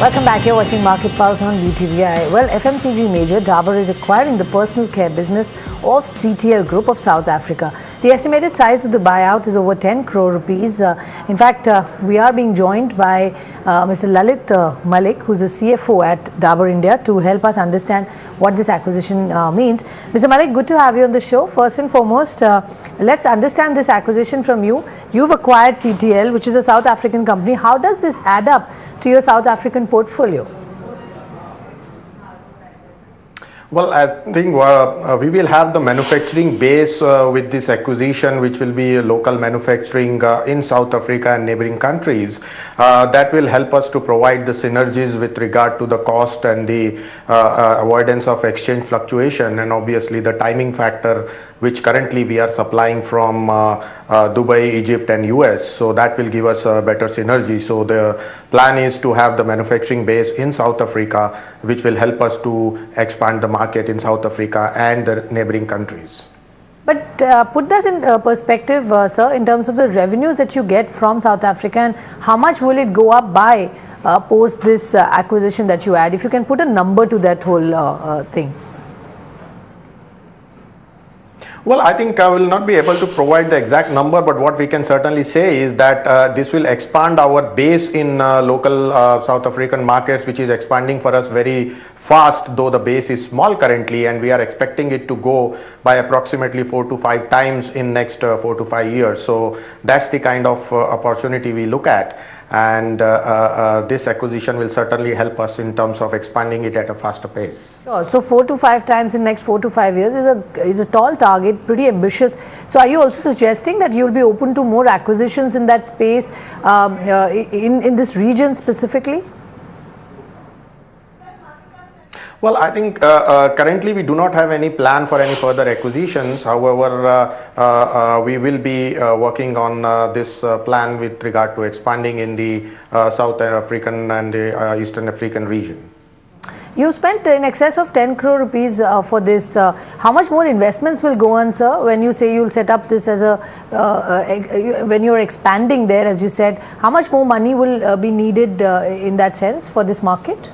Welcome back. You're watching Market Pulse on UTVi. Well, FMCG major Dabur is acquiring the personal care business of CTL Group of South Africa. The estimated size of the buyout is over 10 crore rupees. In fact, we are being joined by Mr. Lalit Malik, who's the CFO at DaburIndia, to help us understand what this acquisition means. Mr. Malik, good to have you on the show. First and foremost, let's understand this acquisition from you. You've acquired CTL, which is a South African company. How does this add up to your South African portfolio? Well, I think we will have the manufacturing base with this acquisition, which will be local manufacturing in South Africa and neighboring countries. That will help us to provide the synergies with regard to the cost and the avoidance of exchange fluctuation, and obviously the timing factor, which currently we are supplying from Dubai, Egypt and US. So that will give us a better synergy. So the plan is to have the manufacturing base in South Africa, which will help us to expand the market in South Africa and the neighboring countries. But put that in perspective, sir, in terms of the revenues that you get from South Africa, and how much will it go up by post this acquisition that you add? If you can put a number to that whole thing. Well, I think I will not be able to provide the exact number, but what we can certainly say is that this will expand our base in local South African markets, which is expanding for us very fast, though the base is small currently, and we are expecting it to go by approximately 4 to 5 times in next 4 to 5 years. So that's the kind of opportunity we look at, and this acquisition will certainly help us in terms of expanding it at a faster pace. Sure. So 4 to 5 times in next 4 to 5 years is a tall target, pretty ambitious. So are you also suggesting that you will be open to more acquisitions in that space, in this region specifically? Well, I think currently we do not have any plan for any further acquisitions. However, we will be working on this plan with regard to expanding in the South African and the Eastern African region. You spent in excess of 10 crore rupees for this. How much more investments will go on, sir, when you say you'll set up this as a, when you're expanding there, as you said, how much more money will be needed in that sense for this market?